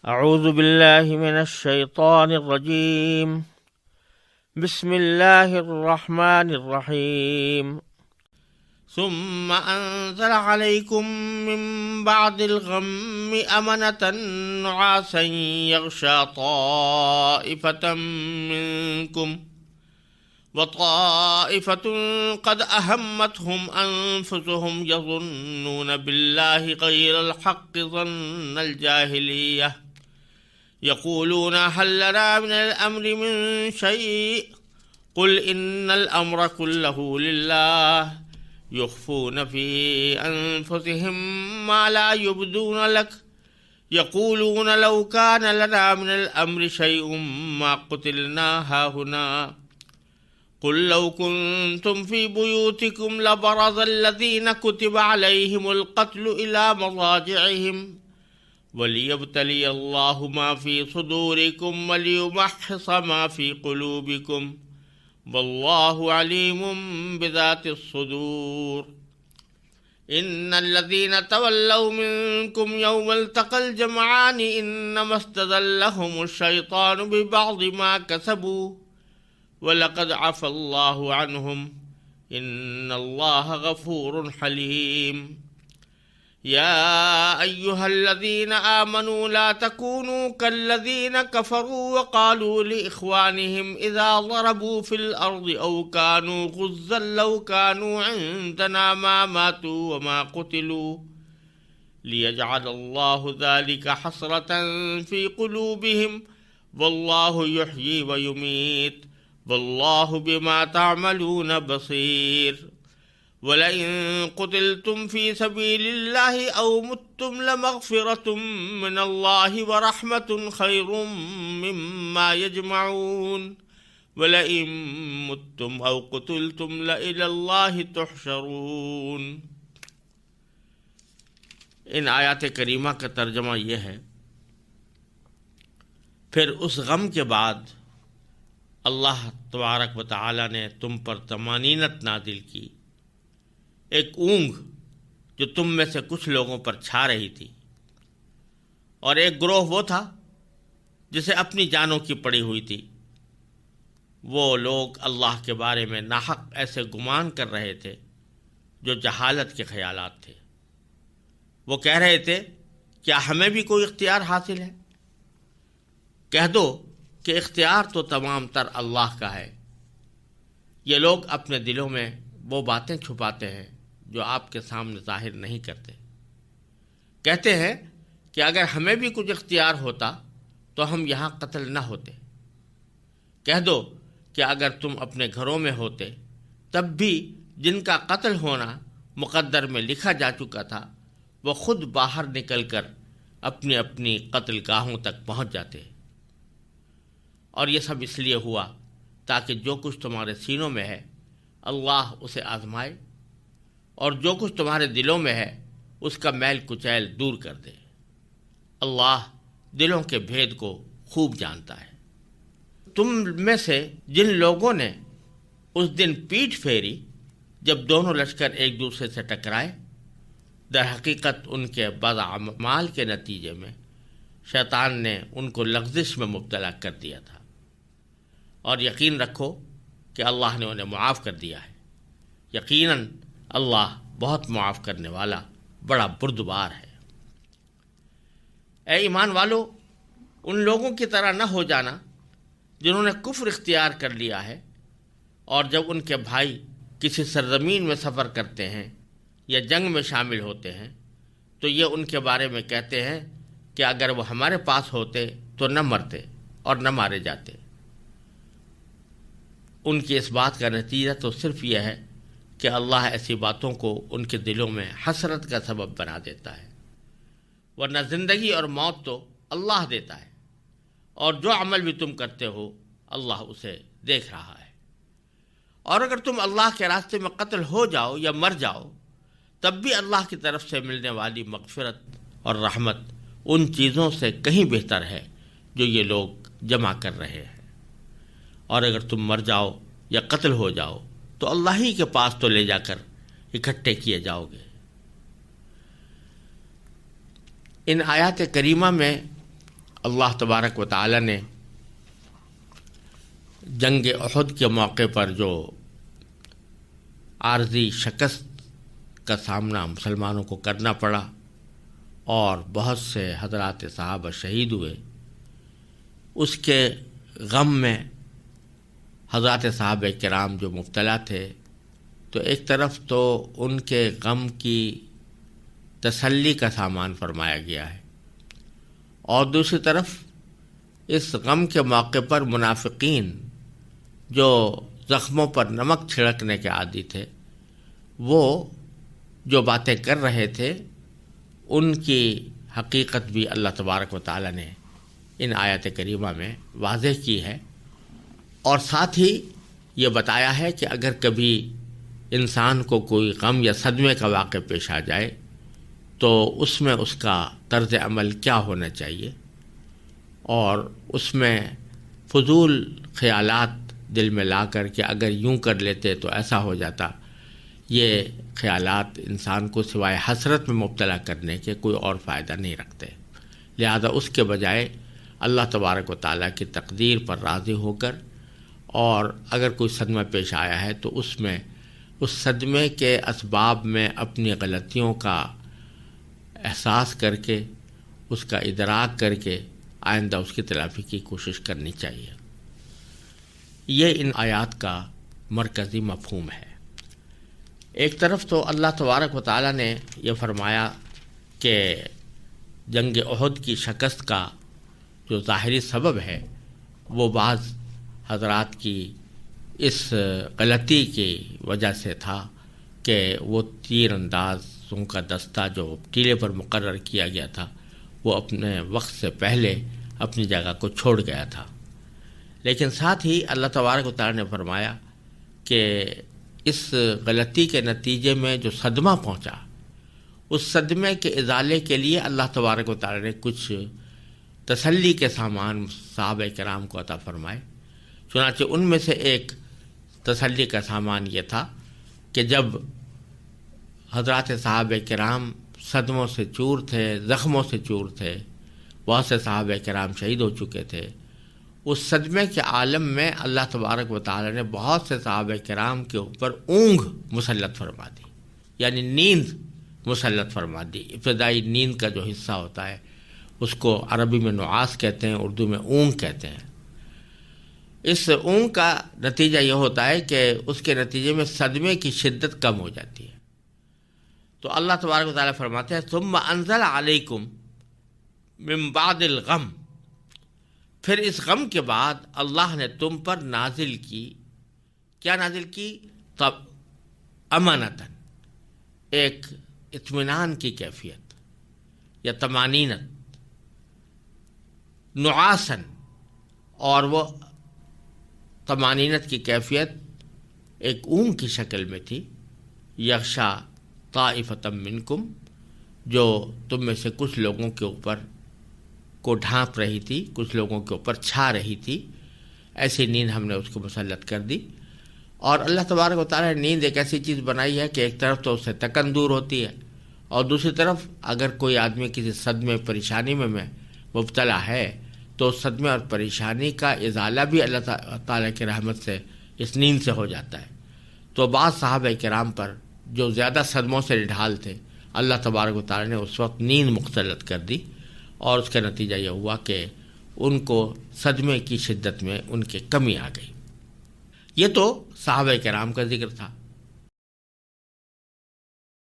اعوذ باللہ من الشیطان الرجیم بسم اللہ الرحمن الرحیم ثم انزل علیکم من بعد الغم امنة نعاسا یغشا طائفة منکم وطائفة قد أهمتهم أنفسهم يظنون بالله غير الحق ظن الجاهلية يقولون هل لنا من الأمر من شيء قل إن الأمر كله لله يخفون في أنفسهم ما لا يبدون لك يقولون لو كان لنا من الأمر شيء ما قتلنا هاهنا قل لو كنتم في بيوتكم لبرز الذين كتب عليهم القتل إلى مضاجعهم وليبتلي الله ما في صدوركم وليمحص ما في قلوبكم والله عليم بذات الصدور إن الذين تولوا منكم يوم التقى الجمعان إنما استزلهم الشيطان ببعض ما كسبوا وَلَقَدْ عَفَا اللَّهُ عَنْهُمْ إِنَّ اللَّهَ غَفُورٌ حَلِيمٌ يَا أَيُّهَا الَّذِينَ آمَنُوا لَا تَكُونُوا كَالَّذِينَ كَفَرُوا وَقَالُوا لِإِخْوَانِهِمْ إِذَا ضَرَبُوا فِي الْأَرْضِ أَوْ كَانُوا غُزًّا لَوْ كَانُوا عِندَنَا مَا مَاتُوا وَمَا قُتِلُوا لِيَجْعَلَ اللَّهُ ذَلِكَ حَسْرَةً فِي قُلُوبِهِمْ وَاللَّهُ يُحْيِي وَيُمِيتُ واللہ بما تعملون بصیر ولئن قتلتم فی سبیل اللہ او متم لمغفرۃ من اللہ ورحمۃ خیر مما یجمعون ولئن متم او قتلتم لإلی اللہ تحشرون۔ ان آیات کریمہ کا ترجمہ یہ ہے، پھر اس غم کے بعد اللہ تبارک و تعالی نے تم پر طمانینت نازل کی، ایک اونگ جو تم میں سے کچھ لوگوں پر چھا رہی تھی، اور ایک گروہ وہ تھا جسے اپنی جانوں کی پڑی ہوئی تھی۔ وہ لوگ اللہ کے بارے میں ناحق ایسے گمان کر رہے تھے جو جہالت کے خیالات تھے۔ وہ کہہ رہے تھے کیا ہمیں بھی کوئی اختیار حاصل ہے؟ کہہ دو کہ اختیار تو تمام تر اللہ کا ہے۔ یہ لوگ اپنے دلوں میں وہ باتیں چھپاتے ہیں جو آپ کے سامنے ظاہر نہیں کرتے۔ کہتے ہیں کہ اگر ہمیں بھی کچھ اختیار ہوتا تو ہم یہاں قتل نہ ہوتے۔ کہہ دو کہ اگر تم اپنے گھروں میں ہوتے تب بھی جن کا قتل ہونا مقدر میں لکھا جا چکا تھا وہ خود باہر نکل کر اپنی اپنی قتل گاہوں تک پہنچ جاتے۔ اور یہ سب اس لیے ہوا تاکہ جو کچھ تمہارے سینوں میں ہے اللہ اسے آزمائے، اور جو کچھ تمہارے دلوں میں ہے اس کا میل کچیل دور کر دے۔ اللہ دلوں کے بھید کو خوب جانتا ہے۔ تم میں سے جن لوگوں نے اس دن پیٹھ پھیری جب دونوں لشکر ایک دوسرے سے ٹکرائے، در حقیقت ان کے بد اعمال کے نتیجے میں شیطان نے ان کو لغزش میں مبتلا کر دیا تھا، اور یقین رکھو کہ اللہ نے انہیں معاف کر دیا ہے۔ یقیناً اللہ بہت معاف کرنے والا بڑا بردبار ہے۔ اے ایمان والو، ان لوگوں کی طرح نہ ہو جانا جنہوں نے کفر اختیار کر لیا ہے، اور جب ان کے بھائی کسی سرزمین میں سفر کرتے ہیں یا جنگ میں شامل ہوتے ہیں تو یہ ان کے بارے میں کہتے ہیں کہ اگر وہ ہمارے پاس ہوتے تو نہ مرتے اور نہ مارے جاتے۔ ان کی اس بات کا نتیجہ تو صرف یہ ہے کہ اللہ ایسی باتوں کو ان کے دلوں میں حسرت کا سبب بنا دیتا ہے، ورنہ زندگی اور موت تو اللہ دیتا ہے، اور جو عمل بھی تم کرتے ہو اللہ اسے دیکھ رہا ہے۔ اور اگر تم اللہ کے راستے میں قتل ہو جاؤ یا مر جاؤ تب بھی اللہ کی طرف سے ملنے والی مغفرت اور رحمت ان چیزوں سے کہیں بہتر ہے جو یہ لوگ جمع کر رہے ہیں۔ اور اگر تم مر جاؤ یا قتل ہو جاؤ تو اللہ ہی کے پاس تو لے جا کر اکٹھے کیے جاؤ گے۔ ان آیات کریمہ میں اللہ تبارک و تعالی نے جنگ احد کے موقع پر جو عارضی شکست کا سامنا مسلمانوں کو کرنا پڑا اور بہت سے حضرات صحابہ شہید ہوئے، اس کے غم میں حضرات صحابہ کرام جو مبتلا تھے، تو ایک طرف تو ان کے غم کی تسلی کا سامان فرمایا گیا ہے، اور دوسری طرف اس غم کے موقع پر منافقین جو زخموں پر نمک چھڑکنے کے عادی تھے، وہ جو باتیں کر رہے تھے ان کی حقیقت بھی اللہ تبارک و تعالی نے ان آیات کریمہ میں واضح کی ہے، اور ساتھ ہی یہ بتایا ہے کہ اگر کبھی انسان کو کوئی غم یا صدمے کا واقعہ پیش آ جائے تو اس میں اس کا طرز عمل کیا ہونا چاہیے، اور اس میں فضول خیالات دل میں لا کر کے اگر یوں کر لیتے تو ایسا ہو جاتا، یہ خیالات انسان کو سوائے حسرت میں مبتلا کرنے کے کوئی اور فائدہ نہیں رکھتے۔ لہذا اس کے بجائے اللہ تبارک و تعالیٰ کی تقدیر پر راضی ہو کر، اور اگر کوئی صدمہ پیش آیا ہے تو اس میں اس صدمے کے اسباب میں اپنی غلطیوں کا احساس کر کے، اس کا ادراک کر کے آئندہ اس کی تلافی کی کوشش کرنی چاہیے۔ یہ ان آیات کا مرکزی مفہوم ہے۔ ایک طرف تو اللہ تبارک و تعالیٰ نے یہ فرمایا کہ جنگ احد کی شکست کا جو ظاہری سبب ہے وہ بعض حضرات کی اس غلطی کی وجہ سے تھا کہ وہ تیر اندازوں کا دستہ جو ٹیلے پر مقرر کیا گیا تھا وہ اپنے وقت سے پہلے اپنی جگہ کو چھوڑ گیا تھا، لیکن ساتھ ہی اللہ تبارک و تعالیٰ نے فرمایا کہ اس غلطی کے نتیجے میں جو صدمہ پہنچا، اس صدمے کے ازالے کے لیے اللہ تبارک و تعالیٰ نے کچھ تسلی کے سامان صحابہ کرام کو عطا فرمائے۔ چنانچہ ان میں سے ایک تسلی کا سامان یہ تھا کہ جب حضرات صحابہ کرام صدموں سے چور تھے، زخموں سے چور تھے، بہت سے صحابہ کرام شہید ہو چکے تھے، اس صدمے کے عالم میں اللہ تبارک و تعالی نے بہت سے صحابہ کرام کے اوپر اونگ مسلط فرما دی، یعنی نیند مسلط فرما دی۔ ابتدائی نیند کا جو حصہ ہوتا ہے اس کو عربی میں نعاس کہتے ہیں، اردو میں اونگ کہتے ہیں۔ اس اونگ کا نتیجہ یہ ہوتا ہے کہ اس کے نتیجے میں صدمے کی شدت کم ہو جاتی ہے۔ تو اللہ تبارک و تعالیٰ فرماتے ہیں ثم انزل علیکم من بعد الغم، پھر اس غم کے بعد اللہ نے تم پر نازل کی، کیا نازل کی؟ تب امانتاً، ایک اطمینان کی کیفیت یا طمانینت، نعاساً، اور وہ طمانینت کی کیفیت ایک اونگ کی شکل میں تھی، یغشا طائفۃ منکم، جو تم میں سے کچھ لوگوں کے اوپر کو ڈھانپ رہی تھی، کچھ لوگوں کے اوپر چھا رہی تھی، ایسی نیند ہم نے اس کو مسلط کر دی۔ اور اللہ تبارک و تعالیٰ نے نیند ایک ایسی چیز بنائی ہے کہ ایک طرف تو اس سے تکن دور ہوتی ہے، اور دوسری طرف اگر کوئی آدمی کسی صدمے پریشانی میں مبتلا ہے تو اس صدمے اور پریشانی کا ازالہ بھی اللہ تعالیٰ کی رحمت سے اس نیند سے ہو جاتا ہے۔ تو بعض صحابہ کرام پر جو زیادہ صدموں سے ڈھال تھے، اللہ تبارک و تعالیٰ نے اس وقت نیند مسلط کر دی، اور اس کا نتیجہ یہ ہوا کہ ان کو صدمے کی شدت میں ان کی کمی آ گئی۔ یہ تو صحابہ کرام کا ذکر تھا۔